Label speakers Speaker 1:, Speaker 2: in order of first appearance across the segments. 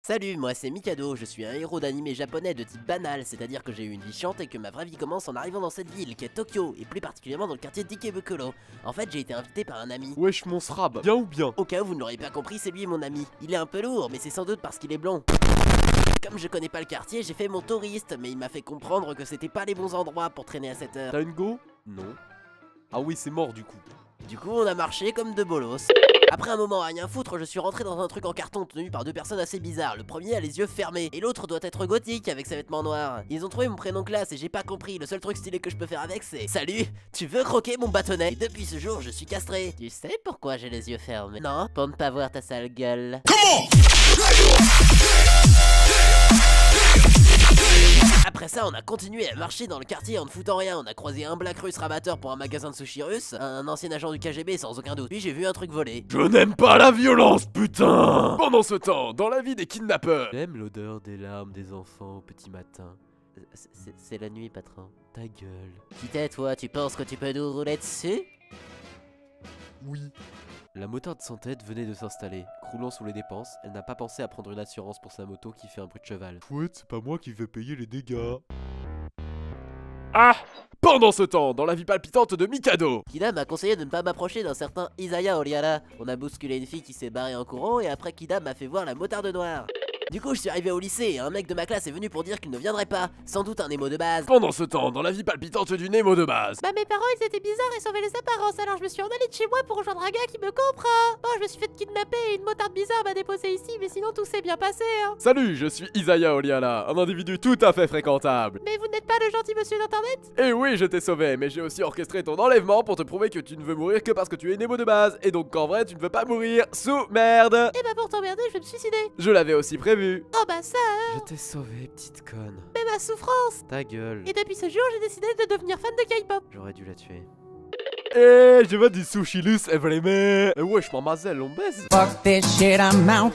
Speaker 1: Salut, moi c'est Mikado, je suis un héros d'anime japonais de type banal, c'est-à-dire que j'ai eu une vie chiante et que ma vraie vie commence en arrivant dans cette ville, qui est Tokyo, et plus particulièrement dans le quartier d'Ikebukuro. En fait, j'ai été invité par un ami.
Speaker 2: Wesh mon srab, bien ou bien?
Speaker 1: Au cas où vous ne l'auriez pas compris, c'est lui mon ami. Il est un peu lourd, mais c'est sans doute parce qu'il est blond. Comme je connais pas le quartier, j'ai fait mon touriste, mais il m'a fait comprendre que c'était pas les bons endroits pour traîner à cette heure.
Speaker 2: T'as une go? Non. Ah oui, c'est mort du coup.
Speaker 1: Du coup, on a marché comme deux bolos. Après un moment à rien foutre, je suis rentré dans un truc en carton tenu par deux personnes assez bizarres. Le premier a les yeux fermés et l'autre doit être gothique avec ses vêtements noirs. Ils ont trouvé mon prénom classe et j'ai pas compris. Le seul truc stylé que je peux faire avec c'est: salut, tu veux croquer mon bâtonnet? Et depuis ce jour, je suis castré. Tu sais pourquoi j'ai les yeux fermés? Non, pour ne pas voir ta sale gueule. Après ça, on a continué à marcher dans le quartier en ne foutant rien. On a croisé un black russe rabatteur pour un magasin de sushi russe, un ancien agent du KGB sans aucun doute. Puis j'ai vu un truc voler.
Speaker 2: Je n'aime pas la violence, putain! Pendant ce temps, dans la vie des kidnappeurs.
Speaker 1: J'aime l'odeur des larmes des enfants au petit matin. C'est la nuit, patron. Ta gueule. Qui t'es, toi? Tu penses que tu peux nous rouler dessus?
Speaker 2: Oui.
Speaker 1: La motarde sans tête venait de s'installer. Croulant sous les dépenses, elle n'a pas pensé à prendre une assurance pour sa moto qui fait un bruit de cheval.
Speaker 2: Chouette, c'est pas moi qui vais payer les dégâts. Ah! Pendant ce temps, dans la vie palpitante de Mikado.
Speaker 1: Kida m'a conseillé de ne pas m'approcher d'un certain Isaya Oriara. On a bousculé une fille qui s'est barrée en courant et après Kida m'a fait voir la motarde noire. Du coup, je suis arrivé au lycée et un mec de ma classe est venu pour dire qu'il ne viendrait pas. Sans doute un émo de base.
Speaker 2: Pendant ce temps, dans la vie palpitante du Nemo de base.
Speaker 3: Bah mes parents ils étaient bizarres et sauvaient les apparences, alors je me suis en allée de chez moi pour rejoindre un gars qui me comprend. Bon, je me suis fait kidnapper et une motarde bizarre m'a déposé ici, mais sinon tout s'est bien passé hein.
Speaker 2: Salut, je suis Isaya Oliala, un individu tout à fait fréquentable.
Speaker 3: Mais vous n'êtes pas le gentil monsieur d'internet?
Speaker 2: Et oui, je t'ai sauvé, mais j'ai aussi orchestré ton enlèvement pour te prouver que tu ne veux mourir que parce que tu es Nemo de base, et donc qu'en vrai tu ne veux pas mourir sous merde.
Speaker 3: Et bah pour t'emmerder, je vais me suicider.
Speaker 2: Je l'avais aussi prévu.
Speaker 3: Oh bah ça
Speaker 1: Je t'ai sauvé, petite conne.
Speaker 3: mais ma souffrance.
Speaker 1: Ta gueule.
Speaker 3: Et depuis ce jour, j'ai décidé de devenir fan de K-pop.
Speaker 1: J'aurais dû la tuer.
Speaker 2: Eh, je veux du sushi loose everyman. Eh wesh, mademoiselle, on baise.
Speaker 4: Fuck this shit, I'm out.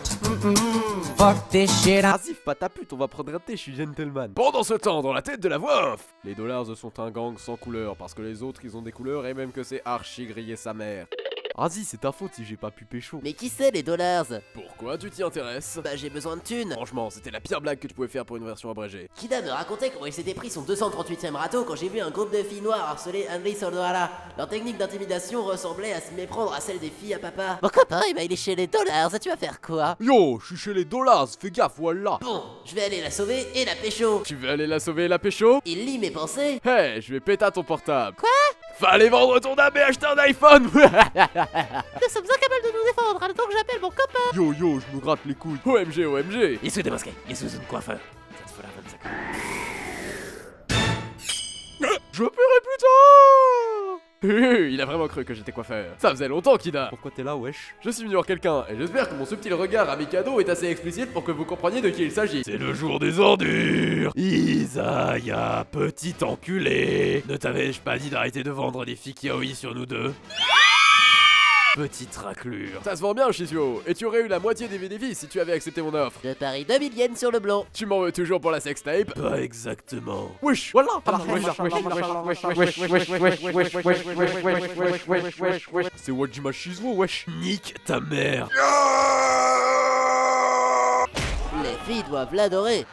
Speaker 4: Fuck this shit, I'm
Speaker 2: Asif, pas ta pute, on va prendre un thé, je suis gentleman. Pendant ce temps, dans la tête de la voix off, les dollars sont un gang sans couleur, parce que les autres ils ont des couleurs et même que c'est archi grillé sa mère. Vas-y, c'est ta faute si j'ai pas pu pécho.
Speaker 1: Mais qui c'est les dollars?
Speaker 2: Pourquoi tu t'y intéresses?
Speaker 1: Bah j'ai besoin de thunes.
Speaker 2: Franchement, c'était la pire blague que tu pouvais faire pour une version abrégée.
Speaker 1: Kida me racontait comment il s'était pris son 238ème râteau quand j'ai vu un groupe de filles noires harceler Henry Sonohara. Leur technique d'intimidation ressemblait à s'y méprendre à celle des filles à papa. Mon copain, il est chez les dollars, tu vas faire quoi?
Speaker 2: Yo, je suis chez les dollars, fais gaffe, voilà.
Speaker 1: Bon, je vais aller la sauver et la pécho.
Speaker 2: Tu veux aller la sauver et la pécho?
Speaker 1: Il lit mes pensées.
Speaker 2: Hey, je vais péter à ton portable. Quoi? Fallait vendre ton âme et acheter un iPhone.
Speaker 3: Nous sommes incapables de nous défendre, le temps que j'appelle mon copain.
Speaker 2: Yo, je me gratte les couilles. OMG, OMG.
Speaker 1: Il est sous démasqué, il est sous une coiffeur. Cette fois-là, 25 ans.
Speaker 2: Je paierai plus tard. Il a vraiment cru que j'étais coiffeur. Ça faisait longtemps, Kida.
Speaker 5: Pourquoi t'es là, wesh?
Speaker 2: Je suis venu voir quelqu'un et j'espère que mon subtil regard à Mikado est assez explicite pour que vous compreniez de qui il s'agit. C'est le jour des ordures. Isaya, petit enculé. Ne t'avais-je pas dit d'arrêter de vendre des filles yaoi sur nous deux? Petite raclure. Ça se vend bien, Shizio. Et tu aurais eu la moitié des bénéfices si tu avais accepté mon offre.
Speaker 1: Je parie 2000 yens sur le blond.
Speaker 2: Tu m'en veux toujours pour la sextape? Pas exactement. Wesh, voilà. C'est Wajima Shizuo, wesh. Nique ta mère.
Speaker 1: Les filles doivent l'adorer.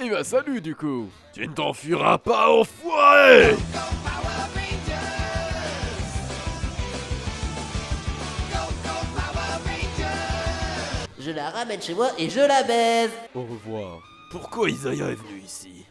Speaker 2: Et bah salut du coup. Tu ne t'enfuiras pas, enfoiré.
Speaker 1: Je la ramène chez moi et je la baise.
Speaker 2: Au revoir. Pourquoi Isaya est venu ici?